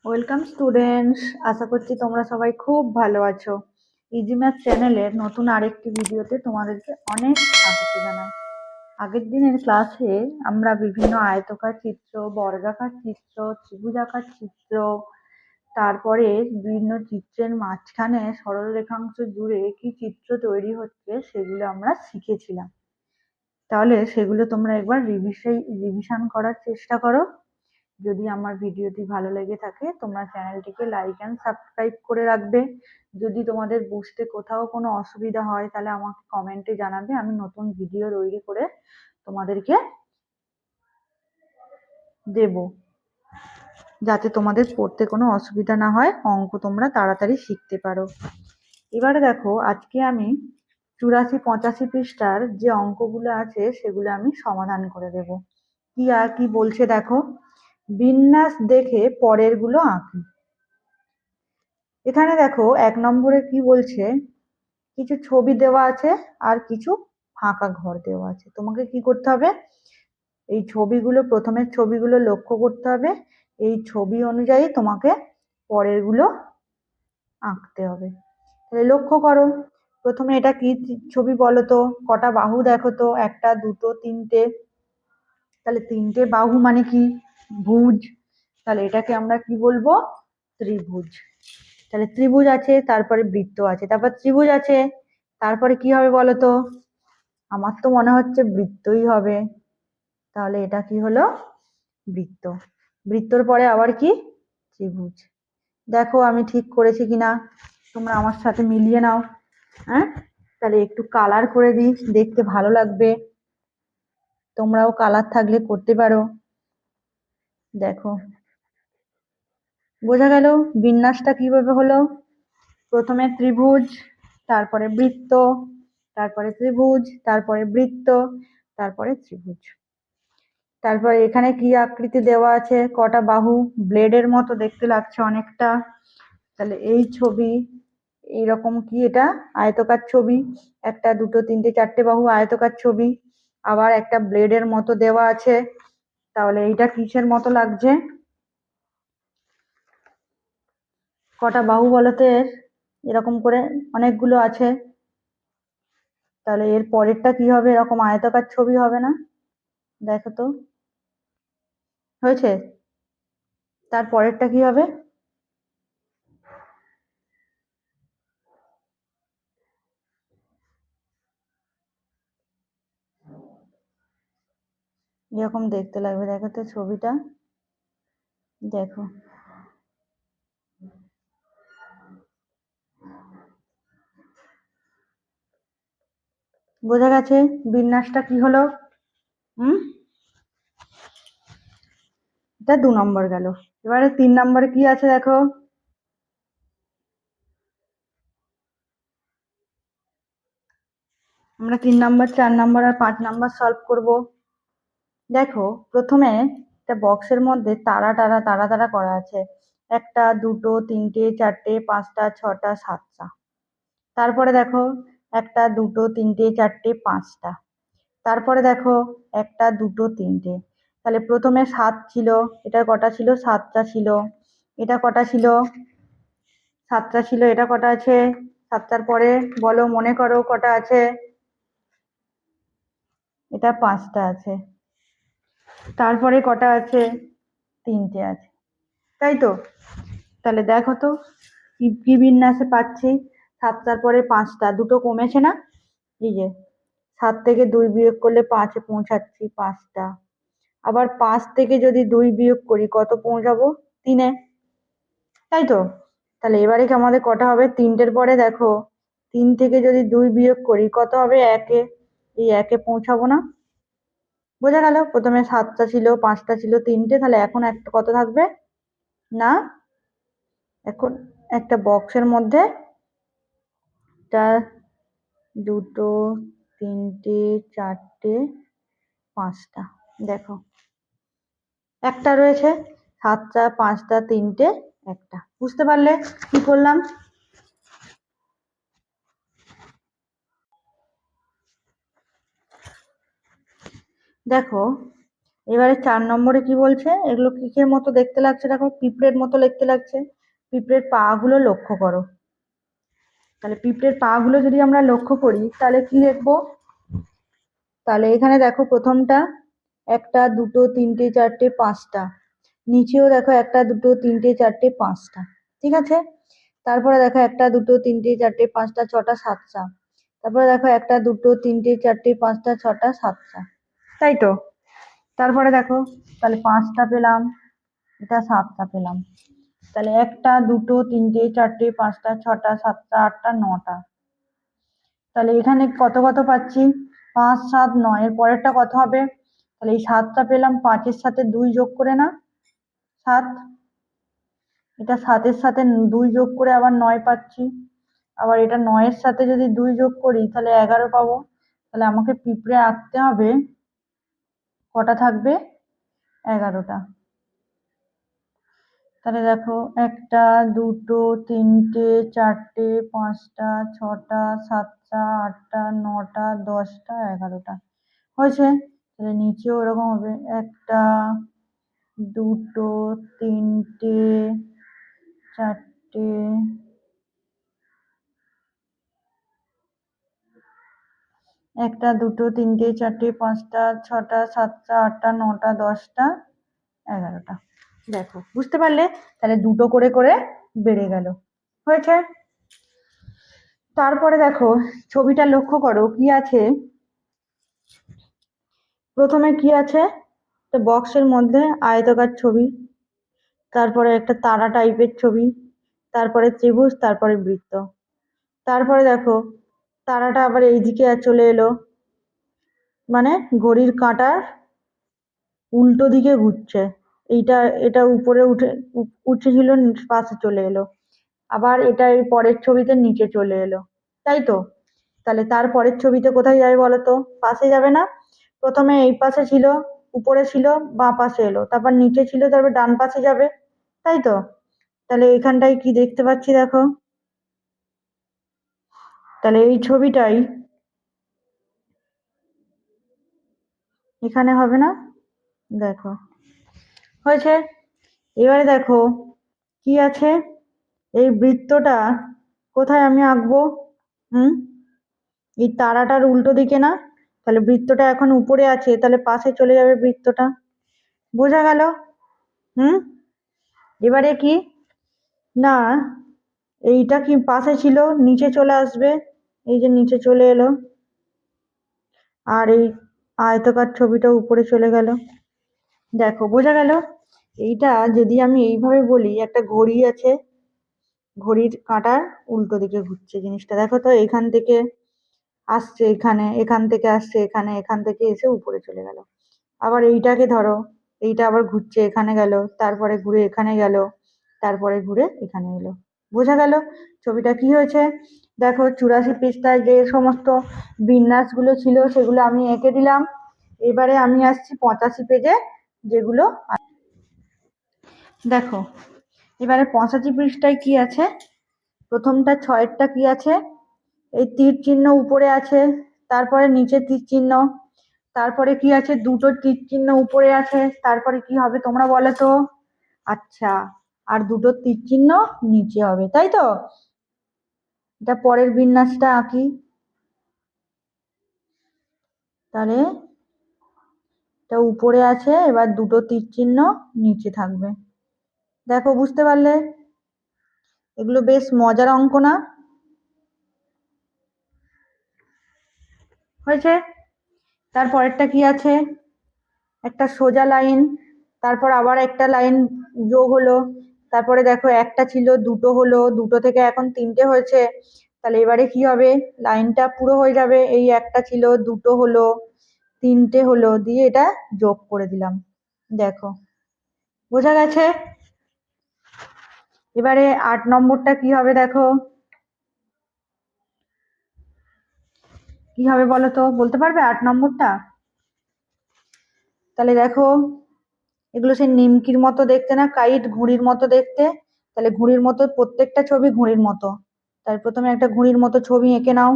Welcome students, আশা করছি তোমরা সবাই খুব ভালো আছো। ইজি ম্যাথ চ্যানেলের নতুন আরেকটি ভিডিওতে তোমাদেরকে অনেক স্বাগত জানাই। আগের দিনের ক্লাসে আমরা বিভিন্ন আয়তকার চিত্র, বর্গাকার চিত্র, ত্রিভুজাকার চিত্র, তারপরে বিভিন্ন চিত্রের মাঝখানে সরল রেখাংশ জুড়ে কি চিত্র তৈরি হচ্ছে সেগুলো আমরা শিখেছিলাম। তাহলে সেগুলো তোমরা একবার রিভিশন করার চেষ্টা করো। যদি আমার ভিডিওটি ভালো লেগে থাকে তোমরা চ্যানেলটিকে লাইক অ্যান্ড সাবস্ক্রাইব করে রাখবে। যদি তোমাদের বুঝতে কোথাও কোনো অসুবিধা হয় তাহলে আমাকে কমেন্টে জানাবে, আমি নতুন ভিডিও তৈরি করে তোমাদেরকে দেব, যাতে তোমাদের পড়তে কোনো অসুবিধা না হয়, অঙ্ক তোমরা তাড়াতাড়ি শিখতে পারো। এবারে দেখো, আজকে আমি 84-85 পৃষ্ঠার যে অঙ্কগুলো আছে সেগুলো আমি সমাধান করে দেব। কি বলছে দেখো, বিন্যাস দেখে পরের গুলো আঁকি। এখানে দেখো 1 নম্বরে কি বলছে, কিছু ছবি দেওয়া আছে আর কিছু ফাঁকা ঘর দেওয়া আছে। তোমাকে কি করতে হবে, এই ছবিগুলো, প্রথমের ছবিগুলো লক্ষ্য করতে হবে, এই ছবি অনুযায়ী তোমাকে পরের গুলো আঁকতে হবে। তাহলে লক্ষ্য করো, প্রথমে এটা কি ছবি বলো তো, কটা বাহু দেখো তো, 1, 2, 3টে। তাহলে 3টে বাহু মানে কি, ভুজ। তাহলে এটাকে আমরা কি বলবো, ত্রিভুজ। তাহলে ত্রিভুজ আছে, তারপরে বৃত্ত আছে, তারপর ত্রিভুজ আছে, তারপরে কি হবে বলো তো, আমার তো মনে হচ্ছে বৃত্তই হবে। তাহলে এটা কি হলো, বৃত্ত। বৃত্তর পরে আবার কি, ত্রিভুজ। দেখো আমি ঠিক করেছি কিনা, তোমরা আমার সাথে মিলিয়ে নাও। হ্যাঁ, তাহলে একটু কালার করে দিই, দেখতে ভালো লাগবে। তোমরাও কালার থাকলে করতে পারো। দেখো বোঝা গেল বিন্যাসটা কিভাবে হলো, প্রথমে ত্রিভুজ, তারপরে বৃত্ত, তারপরে ত্রিভুজ, তারপরে বৃত্ত, তারপরে ত্রিভুজ। তারপরে এখানে কি আকৃতি দেওয়া আছে, কটা বাহু, ব্লেডের মতো দেখতে লাগছে অনেকটা। তাহলে এই ছবি, এইরকম কি, এটা আয়তকার ছবি, 1, 2, 3, 4টে বাহু আয়তকার ছবি, আবার একটা ব্লেডের মতো দেওয়া আছে। তাহলে এইটা কিসের মতো লাগছে, কটা বাহু বলতে, এরকম করে অনেকগুলো আছে। তাহলে এর পরেরটা কি হবে, এরকম আয়তাকার ছবি হবে না, দেখো তো হয়েছে। তার পরেরটা কি হবে, এরকম দেখতে লাগবে, দেখো তো ছবিটা, দেখো বোঝা গেছে বিন্যাসটা কি হলো। এটা 2 নম্বর গেল। এবারে 3 নম্বরে কি আছে দেখো, আমরা 3 নম্বর, 4 নম্বর আর 5 নম্বর সলভ করব। দেখো প্রথমে একটা বক্সের মধ্যে তারা তারা তারা তারা করা আছে, 1, 2, 3, 4, 5, 6, 7টা। তারপরে দেখো 1, 2, 3, 4, 5টা। তারপরে দেখো 1, 2, 3টে। তাহলে প্রথমে 7 ছিল, এটা কটা ছিল, 7টা ছিল। এটা কটা ছিল, 7টা ছিল। এটা কটা আছে, 7টার পরে বলো, মনে করো কটা আছে, এটা 5টা আছে। তারপরে কটা আছে, 3টে আছে, তাই তো। তাহলে দেখো তো কি কি বিন্যাসে পাচ্ছি, 7টার পরে 5টা, দুটো কমেছে না, এই যে 7 থেকে 2 বিয়োগ করলে 5-এ পৌঁছাচ্ছি, 5টা। আবার 5 থেকে যদি 2 বিয়োগ করি কত পৌঁছাবো, 3-এ, তাই তো। তাহলে এবারে কি আমাদের কটা হবে, 3টের পরে দেখো 3 থেকে যদি 2 বিয়োগ করি কত হবে, 1-এ, এই 1-এ পৌঁছাবো না। বোঝা গেল, প্রথমে 7টা ছিল, 5টা ছিল, 3টে, তাহলে এখন একটা কত থাকবে না, এখন একটা বক্সের মধ্যে একটা, দুটো, 3টে, 4টে, 5টা, দেখো একটা রয়েছে, 7টা, 5টা, 3টে, একটা। বুঝতে পারলে কি করলাম। দেখো এবারে 4 নম্বরে কি বলছে, এগুলো কিসের মতো দেখতে লাগছে দেখো, পিঁপড়ের মতো দেখতে লাগছে। পিঁপড়ের পা গুলো লক্ষ্য করো। তাহলে পিঁপড়ের পা গুলো যদি আমরা লক্ষ্য করি তাহলে কি দেখবো, তাহলে এখানে দেখো প্রথমটা 1টা 2টো 3টে 4টে 5টা, নিচেও দেখো 1টা 2টো 3টে 4টে 5টা, ঠিক আছে। তারপরে দেখো 1টা 2টো 3টে 4টে 5টা 6টা 7টা, তারপরে দেখো 1টা 2টো 3টে 4টে 5টা 6টা 7টা, তাই তো। তারপরে দেখো তাহলে 5টা পেলাম, এটা 7টা পেলাম, তাহলে 1টা 2টো 3টে 4টে 5টা 6টা 7টা 8টা 9টা, তাহলে এখানে কত কত পাচ্ছি, 5 7 9, এর পরেরটা কত হবে, তাহলে এই 7টা পেলাম, 5-এর সাথে 2 যোগ করে না 7, এটা 7-এর সাথে 2 যোগ করে আবার 9 পাচ্ছি, আবার এটা 9-এর সাথে যদি 2 যোগ করি তাহলে 11 পাবো। তাহলে আমাকে পিঁপড়ে আঁকতে হবে কটা থাকবে, 11টা। তাহলে দেখো 1টা 2টো 3টে 4টে 5টা 6টা 7টা 8টা 9টা 10টা 11টা হয়েছে। তাহলে নিচেও এরকম হবে, 1টা 2টো 3টে 4টে 1টা 2টো 3টে 4টে 5টা 6টা 7টা 8টা 9টা 10টা 11টা। দেখো বুঝতে পারলে, তাহলে 2টো করে করে বেড়ে গেল, হয়েছে। তারপরে দেখো ছবিটা লক্ষ্য করো কি আছে, প্রথমে কি আছে, একটা বক্সের মধ্যে আয়তকার ছবি, তারপরে একটা তারা টাইপের ছবি, তারপরে ত্রিভুজ, তারপরে বৃত্ত। তারপরে দেখো তারাটা আবার এইদিকে চলে এলো, মানে ঘড়ির কাঁটার উল্টো দিকে ঘুরছে, এইটা এটা উপরে উঠে ছিল, পাশে চলে এলো, আবার এটা এর পরের ছবিতে নিচে চলে এলো, তাই তো। তাহলে তার পরের ছবিতে কোথায় যাবে বলো তো, পাশে যাবে না, প্রথমে এই পাশে ছিল, উপরে ছিল, বাঁ পাশে এলো, তারপর নিচে ছিল, তারপর ডান পাশে যাবে, তাই তো। তাহলে এখানটায় কি দেখতে পাচ্ছি দেখো, তাহলে এই ছবিটাই এখানে হবে না, দেখো হয়েছে। এবারে দেখো কি আছে, এই বৃত্তটা কোথায় আমি আঁকবো, হুম, এই তারাটার উল্টো দিকে না, তাহলে বৃত্তটা এখন উপরে আছে, তাহলে পাশে চলে যাবে বৃত্তটা, বোঝা গেল। হুম, এবারে কি না, এইটা কি পাশে ছিল, নিচে চলে আসবে, এই যে নিচে চলে এলো, আর এই আয়তকার ছবিটা উপরে চলে গেল, দেখো বোঝা গেল। এইটা যদি আমি এইভাবে বলি, একটা ঘড়ি আছে, ঘড়ির কাঁটার উল্টো দিকে ঘুরছে জিনিসটা, দেখো তো, এখান থেকে আসছে এখানে, এখান থেকে আসছে এখানে, এখান থেকে এসে উপরে চলে গেল। আবার এইটাকে ধরো, এইটা আবার ঘুরছে, এখানে গেল, তারপরে ঘুরে এখানে গেল, তারপরে ঘুরে এখানে এলো, বোঝা গেল ছবিটা কি হয়েছে। দেখো 84 পৃষ্ঠায় যে সমস্ত বিন্যাসগুলো ছিল সেগুলো আমি এঁকে দিলাম। এবারে আমি আসছি 85 পেজে, যেগুলো দেখো, এবারে 85 পৃষ্ঠায় কি আছে, প্রথমটা 6-এরটা কি আছে, এই তীর চিহ্ন উপরে আছে, তারপরে নিচে তীর চিহ্ন, তারপরে কি আছে, দুটো তীর চিহ্ন উপরে আছে, তারপরে কি হবে তোমরা বলো তো, আচ্ছা, আর দুটো তীর চিহ্ন নিচে হবে, তাই তো। এটা পরের বিন্যাসটা আঁকি, তাহলে এটা উপরে আছে, এবার দুটো তীর চিহ্ন নিচে থাকবে, দেখো বুঝতে পারলে, এগুলো বেশ মজার অঙ্ক না, হয়েছে। তারপরেরটা কি আছে, একটা সোজা লাইন, তারপর আবার একটা লাইন যোগ হলো, তারপরে দেখো একটা ছিল দুটো হলো, দুটো থেকে এখন 3টে হয়েছে, তাহলে এবারে কি হবে, লাইনটা পুরো হয়ে যাবে, এই একটা ছিল দুটো হলো 3টে হলো, দিয়ে এটা যোগ করে দিলাম, দেখো বোঝা গেছে। এবারে 8 নম্বরটা কি হবে দেখো, কি হবে বলো তো, বলতে পারবে 8 নম্বরটা, তাহলে দেখো এগুলো সেই নিমকির মতো দেখতে না, কাইট ঘুড়ির মতো দেখতে, তাহলে ঘুড়ির মতো প্রত্যেকটা ছবি ঘুড়ির মতো, তাই প্রথমে একটা ঘুড়ির মতো ছবি এঁকে নাও,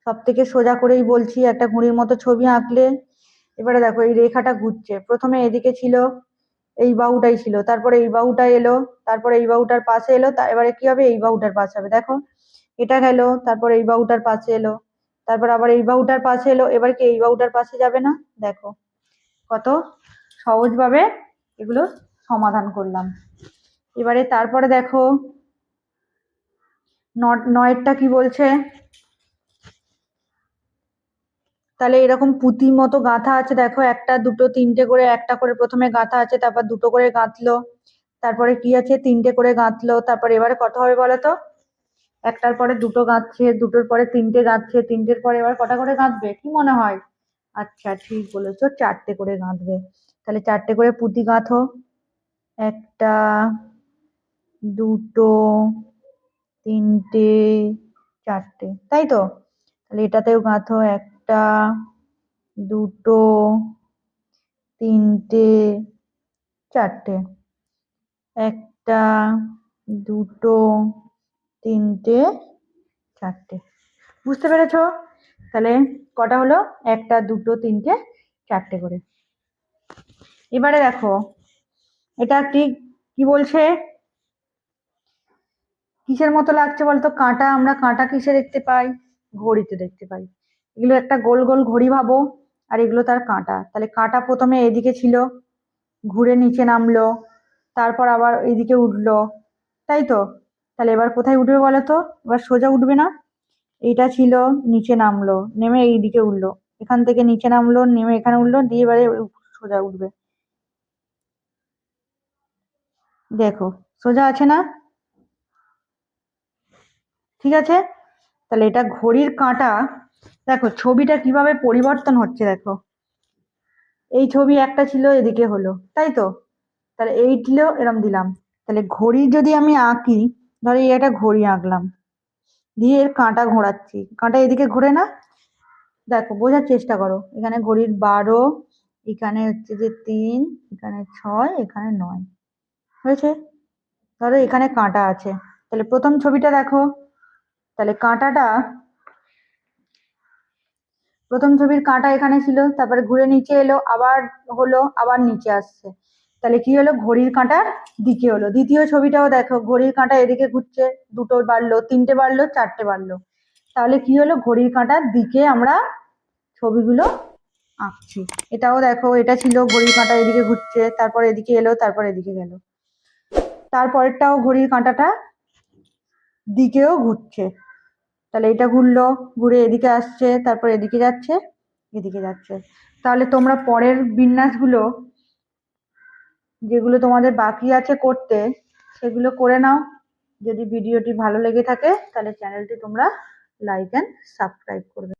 সব থেকে সোজা করেই বলছি, একটা ঘুড়ির মতো ছবি আঁকলে এবারে দেখো এই রেখাটা ঘুরছে, প্রথমে এদিকে ছিল, এই বাহুটাই ছিল, তারপরে এই বাহুটা এলো, তারপরে এই বাহুটার পাশে এলো, এবারে কি হবে, এই বাহুটার পাশে হবে। দেখো এটা গেল, তারপর এই বাহুটার পাশে এলো, তারপর আবার এই বাহুটার পাশে এলো, এবার কি এই বাহুটার পাশে যাবে না? দেখো কত সহজভাবে এগুলো সমাধান করলাম। এবারে তারপরে দেখো নয়েরটা কি বলছে, তাহলে এরকম পুঁতির মতো গাঁথা আছে, দেখো একটা দুটো তিনটে করে, একটা করে প্রথমে গাঁথা আছে, তারপর দুটো করে গাঁথলো, তারপরে কি আছে তিনটে করে গাঁথলো, তারপর এবারে কত হবে বলো তো? একটার পরে দুটো গাঁথছে, দুটোর পরে তিনটে গাঁথছে, তিনটের পরে এবার কটা করে গাঁথবে কি মনে হয়? আচ্ছা ঠিক বলেছো, চারটে করে গাঁথবে। তাহলে চারটে করে পুঁতি গাঁথো, একটা, দুটো, তিনটে, চারটে, তাই তো? তাহলে এটাতেও গাঁথো, একটা, দুটো, তিনটে, চারটে, একটা, দুটো, তিনটে, চারটে। বুঝতে পেরেছো? তাহলে কটা হলো? একটা, দুটো, তিনটে, চারটে করে। এবারে দেখো এটা ঠিক কি বলছে, কিসের মতো লাগছে বলতো? কাঁটা, আমরা কাঁটা কিসে দেখতে পাই? ঘড়িতে দেখতে পাই। এগুলো একটা গোল গোল ঘড়ি ভাবো, আর এগুলো তার কাঁটা। তাহলে কাঁটা প্রথমে এদিকে ছিল, ঘুরে নিচে নামলো, তারপর আবার এইদিকে উঠলো, তাই তো? তাহলে এবার কোথায় উঠবে বলো তো? এবার সোজা উঠবে না? এইটা ছিল, নিচে নামলো, নেমে এইদিকে উঠলো, এখান থেকে নিচে নামলো, নেমে এখানে উঠলো, দিয়ে এবারে সোজা উঠবে। দেখো সোজা আছে না? ঠিক আছে? তাহলে এটা ঘড়ির কাঁটা। দেখো ছবিটা কিভাবে পরিবর্তন হচ্ছে, দেখো এই ছবি একটা ছিল, এদিকে হলো, তাই তো? তাহলে এই ছিল, এরম দিলাম। তাহলে ঘড়ি যদি আমি আঁকি, ধরো এই একটা ঘড়ি আঁকলাম, দিয়ে এর কাঁটা ঘোরাচ্ছি, কাঁটা এদিকে ঘোরে না? দেখো বোঝার চেষ্টা করো, এখানে ঘড়ির 12, এখানে হচ্ছে যে 3, এখানে 6, এখানে 9 হয়েছে। ধরো এখানে কাঁটা আছে, তাহলে প্রথম ছবিটা দেখো, তাহলে কাঁটাটা, প্রথম ছবির কাঁটা এখানে ছিল, তারপরে ঘুরে নিচে এলো, আবার হলো, আবার নিচে আসছে, তাহলে কি হলো? ঘড়ির কাঁটার দিকে হলো। দ্বিতীয় ছবিটাও দেখো, ঘড়ির কাঁটা এদিকে ঘুরছে, দুটো বাড়লো, তিনটে বাড়লো, চারটে বাড়লো, তাহলে কি হলো? ঘড়ির কাঁটার দিকে আমরা ছবিগুলো আঁকছি। এটাও দেখো, এটা ছিল ঘড়ির কাঁটা এদিকে ঘুরছে, তারপর এদিকে এলো, তারপর এদিকে গেল, তারপরেরটাও ঘড়ির কাঁটাটা দিকেও ঘুরছে, তাহলে এটা ঘুরলো, ঘুরে এদিকে আসছে, তারপর এদিকে যাচ্ছে, এদিকে যাচ্ছে। তাহলে তোমরা পরের বিন্যাসগুলো যেগুলো তোমাদের বাকি আছে করতে, সেগুলো করে নাও। যদি ভিডিওটি ভালো লেগে থাকে তাহলে চ্যানেলটি তোমরা লাইক অ্যান্ড সাবস্ক্রাইব করবে।